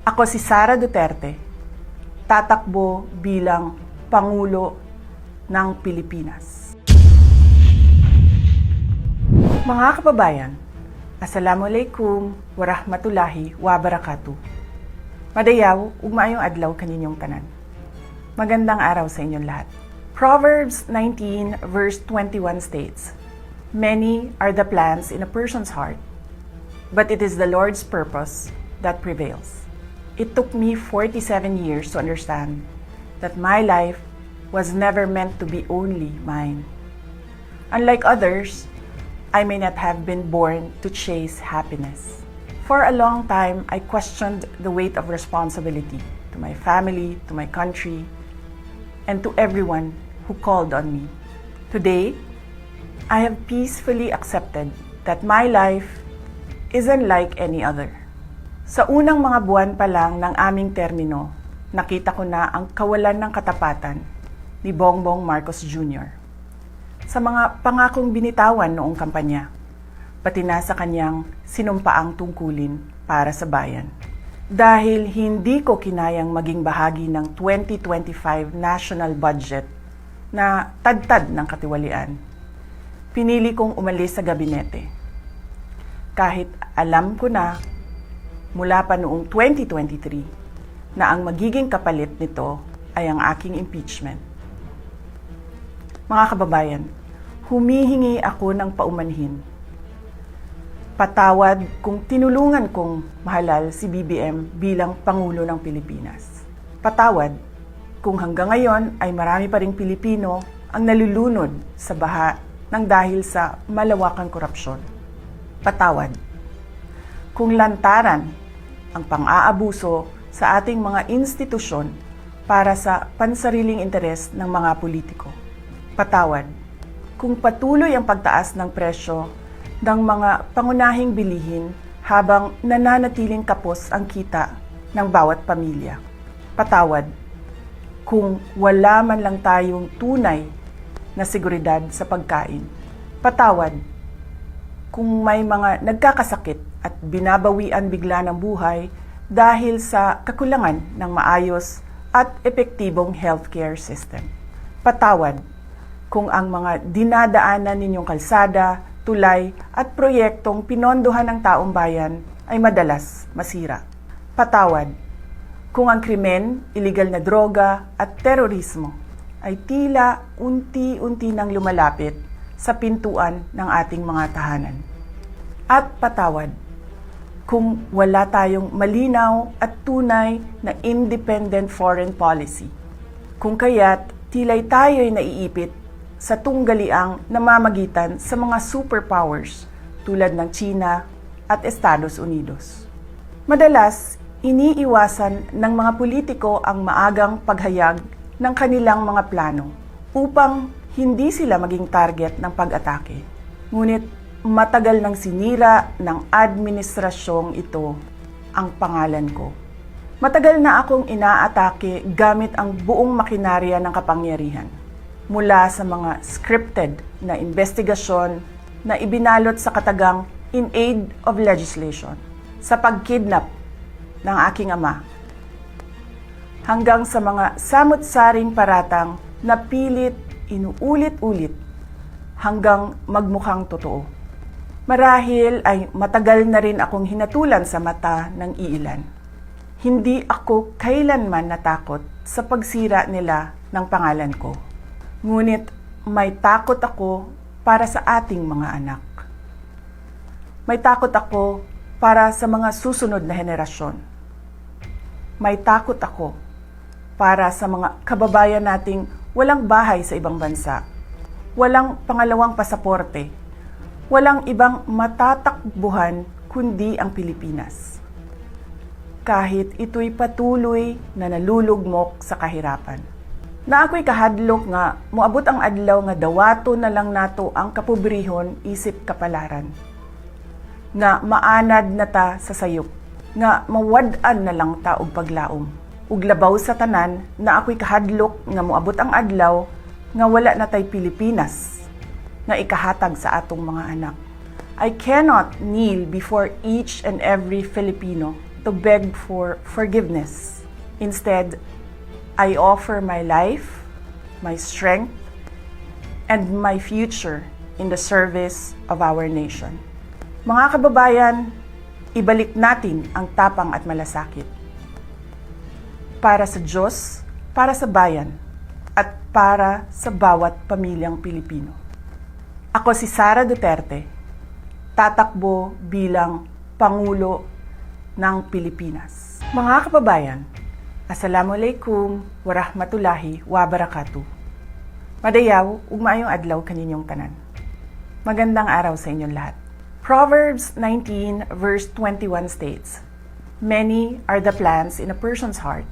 Ako si Sara Duterte, tatakbo bilang Pangulo ng Pilipinas. Mga kababayan, Assalamualaikum warahmatullahi wabarakatuh. Madayaw, ugmaayong adlaw kaninyong tanan. Magandang araw sa inyong lahat. Proverbs 19 verse 21 states, "Many are the plans in a person's heart, but it is the Lord's purpose that prevails." It took me 47 years to understand that my life was never meant to be only mine. Unlike others, I may not have been born to chase happiness. For a long time, I questioned the weight of responsibility to my family, to my country, and to everyone who called on me. Today, I have peacefully accepted that my life is unlike any other. Sa unang mga buwan pa lang ng aming termino, nakita ko na ang kawalan ng katapatan ni Bongbong Marcos Jr. Sa mga pangakong binitawan noong kampanya, pati na sa kanyang sinumpaang tungkulin para sa bayan. Dahil hindi ko kinayang maging bahagi ng 2025 national budget na tad-tad ng katiwalian, pinili kong umalis sa gabinete. Kahit alam ko na mula pa noong 2023 na ang magiging kapalit nito ay ang aking impeachment. Mga kababayan, humihingi ako ng paumanhin. Patawad kung tinulungan kong mahalal si BBM bilang Pangulo ng Pilipinas. Patawad kung hanggang ngayon ay marami pa ring Pilipino ang nalulunod sa baha ng dahil sa malawakang korupsyon. Patawad kung lantaran ang pang-aabuso sa ating mga institusyon para sa pansariling interes ng mga politiko. Patawad kung patuloy ang pagtaas ng presyo ng mga pangunahing bilihin habang nananatiling kapos ang kita ng bawat pamilya. Patawad kung wala man lang tayong tunay na seguridad sa pagkain. Patawad kung may mga nagkakasakit at binabawian bigla ng buhay dahil sa kakulangan ng maayos at epektibong healthcare system. Patawad kung ang mga dinadaanan ninyong kalsada, tulay at proyektong pinondohan ng taong bayan ay madalas masira. Patawad kung ang krimen, iligal na droga at terorismo ay tila unti-unti nang lumalapit sa pintuan ng ating mga tahanan. At patawad kung wala tayong malinaw at tunay na independent foreign policy. Kung kaya't tila'y tayo'y naiipit sa tunggaliang namamagitan sa mga superpowers tulad ng China at Estados Unidos. Madalas, iniiwasan ng mga politiko ang maagang paghayag ng kanilang mga plano upang hindi sila maging target ng pag-atake. Ngunit matagal nang sinira ng administrasyong ito ang pangalan ko. Matagal na akong inaatake gamit ang buong makinarya ng kapangyarihan. Mula sa mga scripted na investigasyon na ibinalot sa katagang in aid of legislation, sa pagkidnap ng aking ama, hanggang sa mga samut-saring paratang na pilit inuulit-ulit hanggang magmukhang totoo. Marahil ay matagal na rin akong hinatulan sa mata ng iilan. Hindi ako kailanman natakot sa pagsira nila ng pangalan ko. Ngunit may takot ako para sa ating mga anak. May takot ako para sa mga susunod na henerasyon. May takot ako para sa mga kababayan nating walang bahay sa ibang bansa, walang pangalawang pasaporte, walang ibang matatakbuhan kundi ang Pilipinas. Kahit ito'y patuloy na nalulugmok sa kahirapan. Na ako'y kahadlok nga, moabot ang adlaw nga dawato na lang nato ang kapobrehon isip kapalaran. Nga maanad na ta sa sayop, nga mawad-an na lang ta og paglaom. Ug labaw sa tanan na ako'y kahadlok nga moabot ang adlaw nga wala na tay Pilipinas na ikahatag sa atong mga anak. I cannot kneel before each and every Filipino to beg for forgiveness. Instead, I offer my life, my strength, and my future in the service of our nation. Mga kababayan, ibalik natin ang tapang at malasakit. Para sa Diyos, para sa bayan, at para sa bawat pamilyang Pilipino. Ako si Sara Duterte, tatakbo bilang Pangulo ng Pilipinas. Mga kababayan, Assalamualaikum warahmatullahi wabarakatuh. Madayaw, ug maayong adlaw kaninyong tanan. Magandang araw sa inyong lahat. Proverbs 19 verse 21 states, "Many are the plans in a person's heart,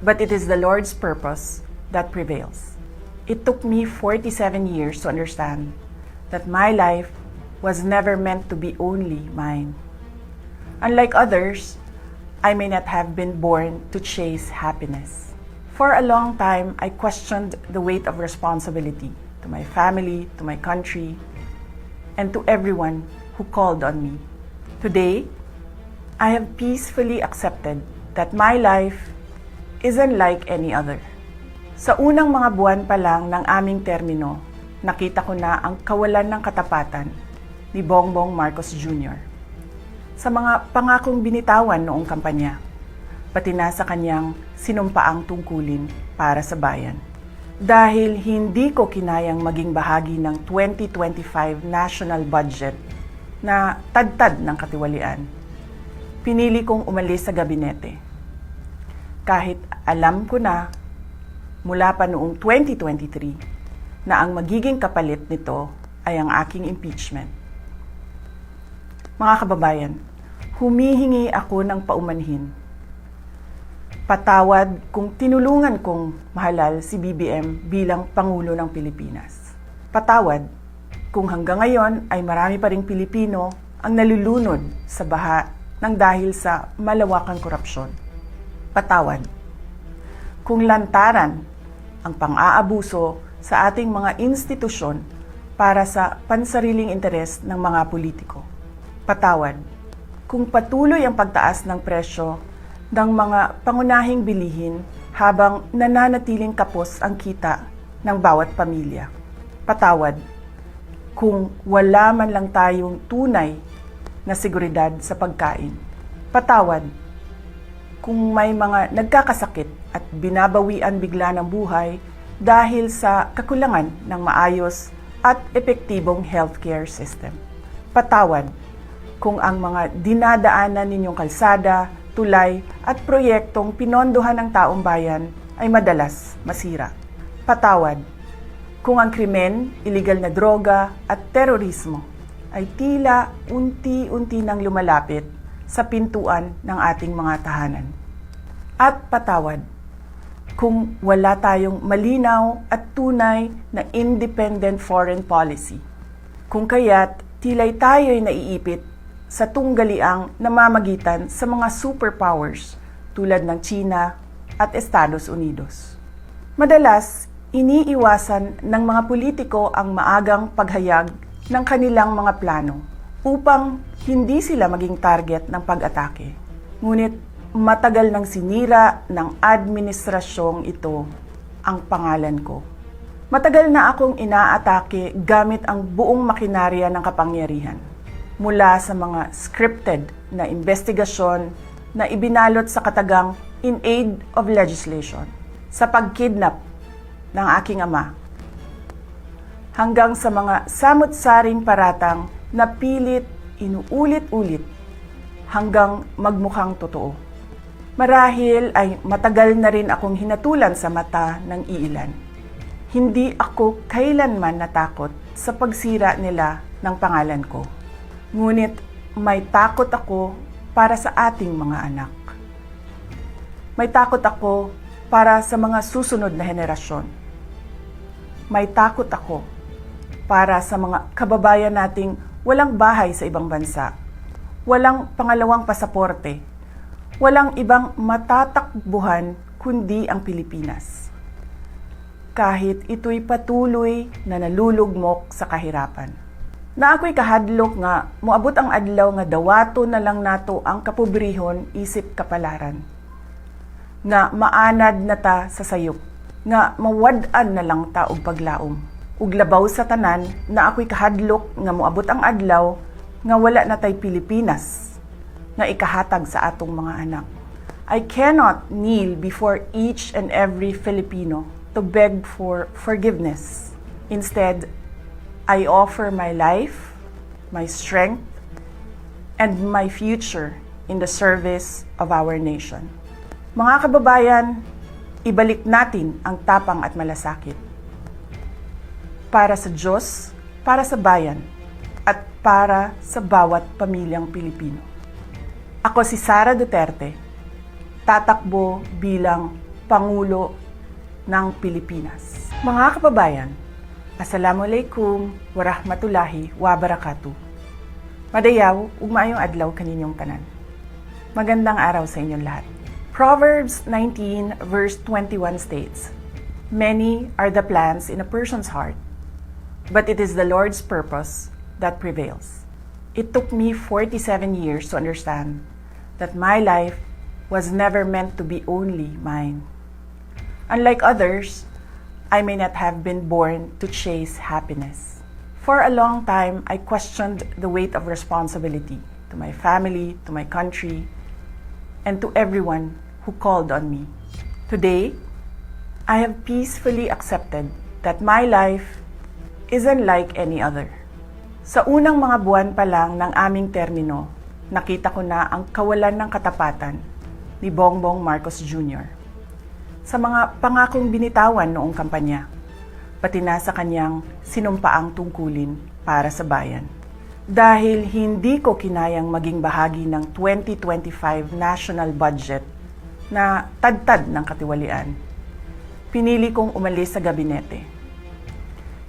but it is the Lord's purpose that prevails." It took me 47 years to understand that my life was never meant to be only mine. Unlike others, I may not have been born to chase happiness. For a long time, I questioned the weight of responsibility to my family, to my country, and to everyone who called on me. Today, I have peacefully accepted that my life is unlike any other. Sa unang mga buwan pa lang ng aming termino, nakita ko na ang kawalan ng katapatan ni Bongbong Marcos Jr. sa mga pangakong binitawan noong kampanya, pati na sa kanyang sinumpaang tungkulin para sa bayan. Dahil hindi ko kinayang maging bahagi ng 2025 national budget na tad-tad ng katiwalian, pinili kong umalis sa gabinete. Kahit alam ko na mula pa noong 2023 na ang magiging kapalit nito ay ang aking impeachment. Mga kababayan, humihingi ako ng paumanhin. Patawad kung tinulungan kong mahalal si BBM bilang Pangulo ng Pilipinas. Patawad kung hanggang ngayon ay marami pa ring Pilipino ang nalulunod sa baha ng dahil sa malawakang korupsyon. Patawad kung lantaran ang pang-aabuso sa ating mga institusyon para sa pansariling interes ng mga politiko. Patawad kung patuloy ang pagtaas ng presyo ng mga pangunahing bilihin habang nananatiling kapos ang kita ng bawat pamilya. Patawad kung wala man lang tayong tunay na seguridad sa pagkain. Patawad kung may mga nagkakasakit at binabawian bigla ng buhay dahil sa kakulangan ng maayos at epektibong healthcare system. Patawad kung ang mga dinadaanan ninyong kalsada, tulay at proyektong pinondohan ng taong bayan ay madalas masira. Patawad kung ang krimen, iligal na droga at terorismo ay tila unti-unti nang lumalapit sa pintuan ng ating mga tahanan. At patawad kung wala tayong malinaw at tunay na independent foreign policy. Kung kaya't tila'y tayo'y naiipit sa tunggaliang namamagitan sa mga superpowers tulad ng China at Estados Unidos. Madalas, iniiwasan ng mga politiko ang maagang paghayag ng kanilang mga plano upang hindi sila maging target ng pag-atake. Ngunit matagal nang sinira ng administrasyong ito ang pangalan ko. Matagal na akong inaatake gamit ang buong makinarya ng kapangyarihan. Mula sa mga scripted na investigasyon na ibinalot sa katagang in aid of legislation, sa pagkidnap ng aking ama, hanggang sa mga samut-saring paratang na pilit inuulit-ulit hanggang magmukhang totoo. Marahil ay matagal na rin akong hinatulan sa mata ng iilan. Hindi ako kailanman natakot sa pagsira nila ng pangalan ko. Ngunit may takot ako para sa ating mga anak. May takot ako para sa mga susunod na henerasyon. May takot ako para sa mga kababayan nating walang bahay sa ibang bansa, walang pangalawang pasaporte, walang ibang matatakbuhan kundi ang Pilipinas. Kahit ito'y patuloy na nalulugmok sa kahirapan. Na ako'y kahadlok nga, moabot ang adlaw nga dawato na lang nato ang kapobrehon isip kapalaran. Nga maanad na ta sa sayop, nga mawad-an na lang ta og paglaom. Ug labaw sa tanan na ako'y kahadlok nga moabot ang adlaw nga wala na tay Pilipinas nga ikahatag sa atong mga anak. I cannot kneel before each and every Filipino to beg for forgiveness. Instead, I offer my life, my strength, and my future in the service of our nation. Mga kababayan, ibalik natin ang tapang at malasakit. Para sa Diyos, para sa bayan, at para sa bawat pamilyang Pilipino. Ako si Sara Duterte, tatakbo bilang Pangulo ng Pilipinas. Mga kababayan, Assalamualaikum warahmatullahi wabarakatuh. Madayaw, ug maayong adlaw kaninyong tanan. Magandang araw sa inyong lahat. Proverbs 19 verse 21 states, "Many are the plans in a person's heart, but it is the Lord's purpose that prevails." It took me 47 years to understand that my life was never meant to be only mine. Unlike others, I may not have been born to chase happiness. For a long time, I questioned the weight of responsibility to my family, to my country, and to everyone who called on me. Today, I have peacefully accepted that my life isn't like any other. Sa unang mga buwan pa lang ng aming termino, nakita ko na ang kawalan ng katapatan ni Bongbong Marcos Jr. sa mga pangakong binitawan noong kampanya, pati na sa kanyang sinumpaang tungkulin para sa bayan. Dahil hindi ko kinayang maging bahagi ng 2025 national budget na tadtad ng katiwalian, pinili kong umalis sa gabinete.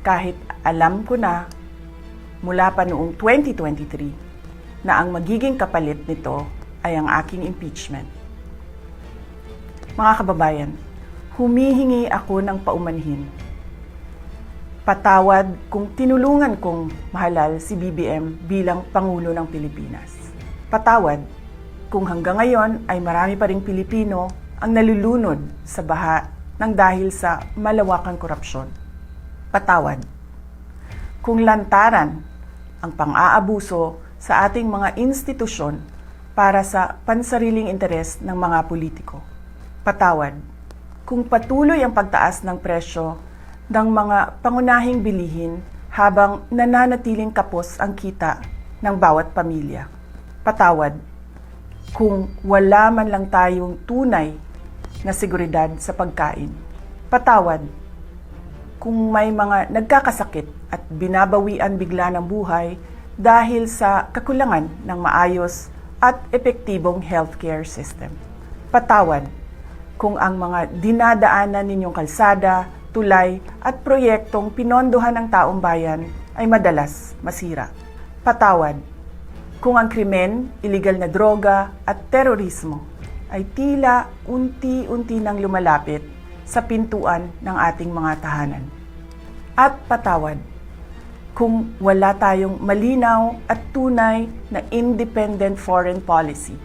Kahit alam ko na mula pa noong 2023 na ang magiging kapalit nito ay ang aking impeachment. Mga kababayan, humihingi ako ng paumanhin. Patawad kung tinulungan kong mahalal si BBM bilang Pangulo ng Pilipinas. Patawad kung hanggang ngayon ay marami pa ring Pilipino ang nalulunod sa baha ng dahil sa malawakang korupsyon. Patawad kung lantaran ang pang-aabuso sa ating mga institusyon para sa pansariling interes ng mga politiko. Patawad kung patuloy ang pagtaas ng presyo ng mga pangunahing bilihin habang nananatiling kapos ang kita ng bawat pamilya. Patawad kung wala man lang tayong tunay na seguridad sa pagkain. Patawad kung may mga nagkakasakit at binabawian bigla ng buhay dahil sa kakulangan ng maayos at epektibong healthcare system. Patawad kung ang mga dinadaanan ninyong kalsada, tulay at proyektong pinondohan ng taong bayan ay madalas masira. Patawad kung ang krimen, iligal na droga at terorismo ay tila unti-unti nang lumalapit sa pintuan ng ating mga tahanan. At patawad kung wala tayong malinaw at tunay na independent foreign policy,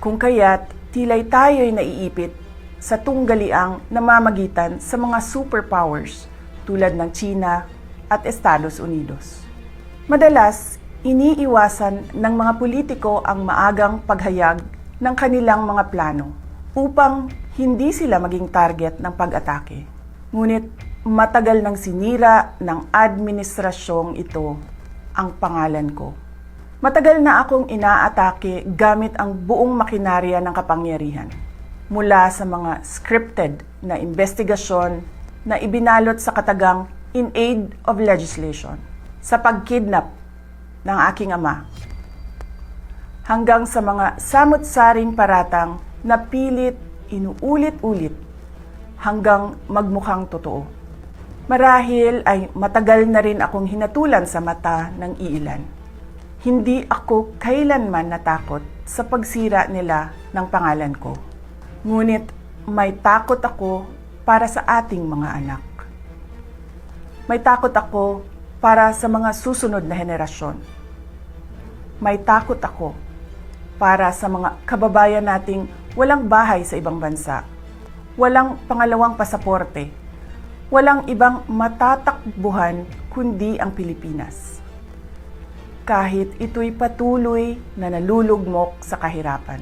kung kaya't tila'y tayo'y naiipit sa tunggaliang namamagitan sa mga superpowers tulad ng China at Estados Unidos. Madalas, iniiwasan ng mga politiko ang maagang paghayag ng kanilang mga plano upang hindi sila maging target ng pag-atake. Ngunit matagal nang sinira ng administrasyong ito ang pangalan ko. Matagal na akong inaatake gamit ang buong makinarya ng kapangyarihan. Mula sa mga scripted na investigasyon na ibinalot sa katagang in aid of legislation, sa pagkidnap ng aking ama, hanggang sa mga samut-saring paratang na pilit inuulit-ulit hanggang magmukhang totoo. Marahil ay matagal na rin akong hinatulan sa mata ng iilan. Hindi ako kailanman natakot sa pagsira nila ng pangalan ko. Ngunit may takot ako para sa ating mga anak. May takot ako para sa mga susunod na henerasyon. May takot ako para sa mga kababayan nating walang bahay sa ibang bansa, walang pangalawang pasaporte, walang ibang matatakbuhan kundi ang Pilipinas. Kahit ito'y patuloy na nalulugmok sa kahirapan.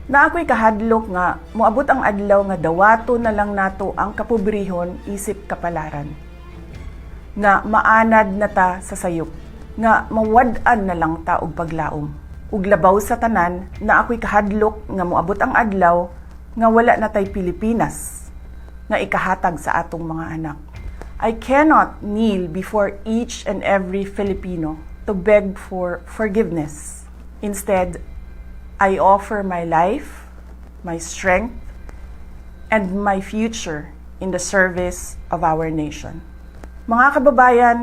Na ako'y kahadlok nga, moabot ang adlaw nga dawato na lang nato ang kapobrehon isip kapalaran. Nga maanad na ta sa sayop, nga mawad-an na lang ta og paglaom. Ug labaw sa tanan, na ako'y kahadlok nga moabot ang adlaw nga wala na tay Pilipinas nga ikahatag sa atong mga anak. I cannot kneel before each and every Filipino to beg for forgiveness. Instead, I offer my life, my strength, and my future in the service of our nation. Mga kababayan,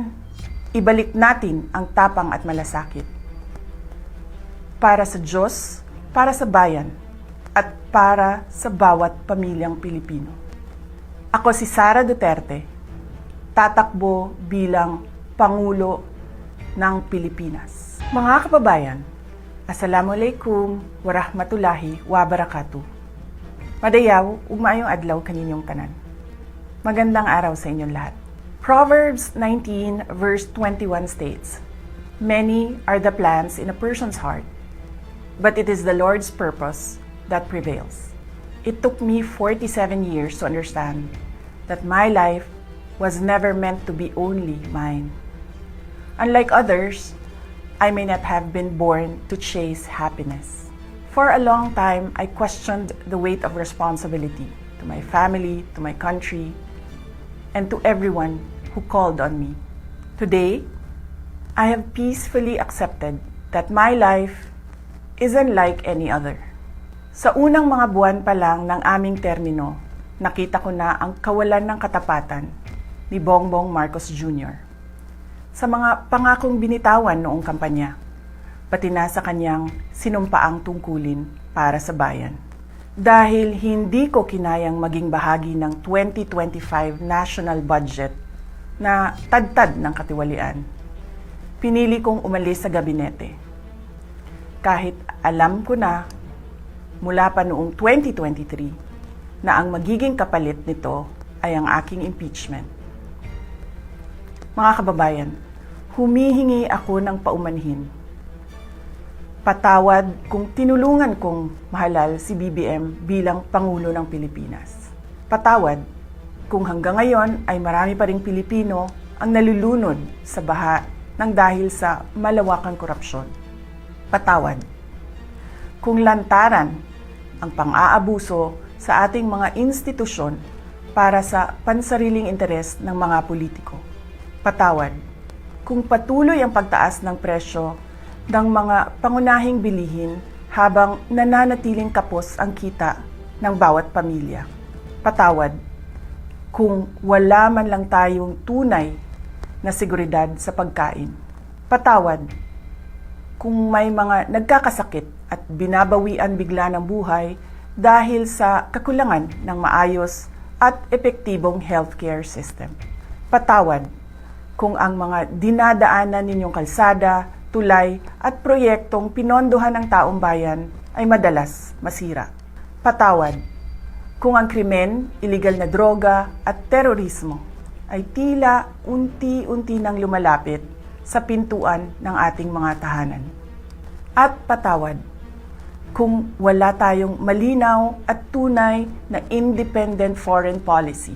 ibalik natin ang tapang at malasakit. Para sa Diyos, para sa bayan, at para sa bawat pamilyang Pilipino. Ako si Sara Duterte, tatakbo bilang Pangulo ng Pilipinas. Mga kababayan, Assalamualaikum warahmatullahi wabarakatuh. Madayaw, ug maayong adlaw kaninyong tanan. Magandang araw sa inyong lahat. Proverbs 19 verse 21 states, "Many are the plans in a person's heart, but it is the Lord's purpose that prevails." It took me 47 years to understand that my life was never meant to be only mine. Unlike others, I may not have been born to chase happiness. For a long time, I questioned the weight of responsibility to my family, to my country, and to everyone who called on me. Today, I have peacefully accepted that my life isn't like any other. Sa unang mga buwan pa lang ng aming termino, nakita ko na ang kawalan ng katapatan ni Bongbong Marcos Jr. sa mga pangakong binitawan noong kampanya, pati na sa kanyang sinumpaang tungkulin para sa bayan. Dahil hindi ko kinayang maging bahagi ng 2025 national budget na tadtad ng katiwalian, pinili kong umalis sa gabinete. Kahit alam ko na mula pa noong 2023 na ang magiging kapalit nito ay ang aking impeachment. Mga kababayan, humihingi ako ng paumanhin. Patawad kung tinulungan kong mahalal si BBM bilang Pangulo ng Pilipinas. Patawad kung hanggang ngayon ay marami pa ring Pilipino ang nalulunod sa baha ng dahil sa malawakang korupsyon. Patawad kung lantaran ang pang-aabuso sa ating mga institusyon para sa pansariling interes ng mga politiko. Patawad kung patuloy ang pagtaas ng presyo ng mga pangunahing bilihin habang nananatiling kapos ang kita ng bawat pamilya. Patawad kung wala man lang tayong tunay na seguridad sa pagkain. Patawad kung may mga nagkakasakit at binabawian bigla ng buhay dahil sa kakulangan ng maayos at epektibong healthcare system. Patawad kung ang mga dinadaanan ninyong kalsada, tulay at proyektong pinondohan ng taong bayan ay madalas masira. Patawad kung ang krimen, iligal na droga at terorismo ay tila unti-unti nang lumalapit sa pintuan ng ating mga tahanan. At patawad kung wala tayong malinaw at tunay na independent foreign policy.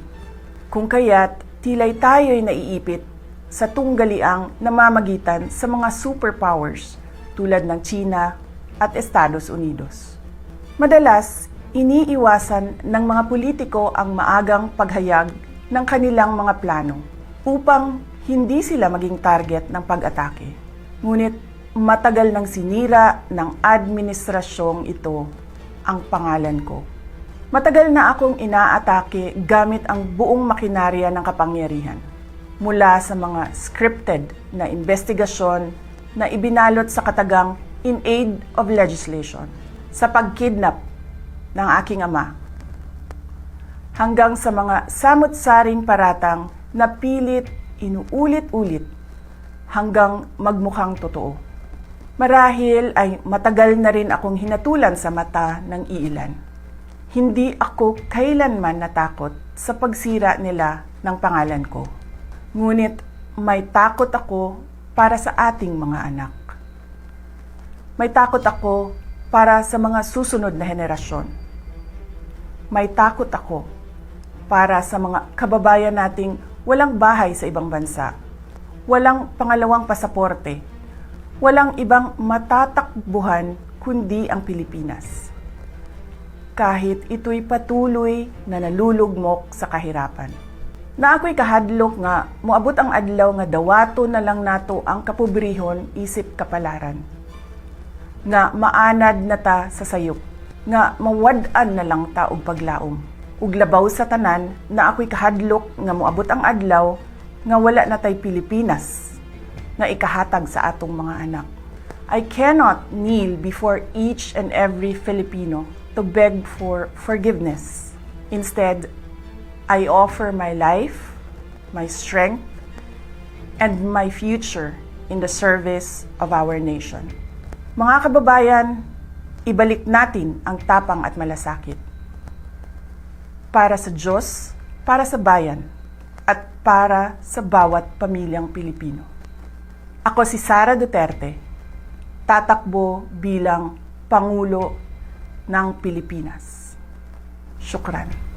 Kung kaya't tila'y tayo'y naiipit sa tunggaliang namamagitan sa mga superpowers tulad ng China at Estados Unidos. Madalas, iniiwasan ng mga politiko ang maagang paghayag ng kanilang mga plano upang hindi sila maging target ng pag-atake. Ngunit matagal nang sinira ng administrasyong ito ang pangalan ko. Matagal na akong inaatake gamit ang buong makinarya ng kapangyarihan. Mula sa mga scripted na investigasyon na ibinalot sa katagang in aid of legislation, sa pagkidnap ng aking ama, hanggang sa mga samut-saring paratang na pilit inuulit-ulit hanggang magmukhang totoo. Marahil ay matagal na rin akong hinatulan sa mata ng iilan. Hindi ako kailanman natakot sa pagsira nila ng pangalan ko. Ngunit may takot ako para sa ating mga anak. May takot ako para sa mga susunod na henerasyon. May takot ako para sa mga kababayan nating walang bahay sa ibang bansa, walang pangalawang pasaporte, walang ibang matatakbuhan kundi ang Pilipinas. Kahit ito'y patuloy na nalulugmok sa kahirapan. Na ako'y kahadlok nga, moabot ang adlaw nga dawato na lang nato ang kapobrehon isip kapalaran. Nga maanad na ta sa sayop, nga mawad-an na lang ta og paglaom. Ug labaw sa tanan na ako'y kahadlok nga moabot ang adlaw nga wala na tay Pilipinas nga ikahatag sa atong mga anak. I cannot kneel before each and every Filipino to beg for forgiveness. Instead, I offer my life, my strength, and my future in the service of our nation. Mga kababayan, ibalik natin ang tapang at malasakit. Para sa Diyos, para sa bayan, at para sa bawat pamilyang Pilipino. Ako si Sara Duterte, tatakbo bilang Pangulo ng Pilipinas. Syukran.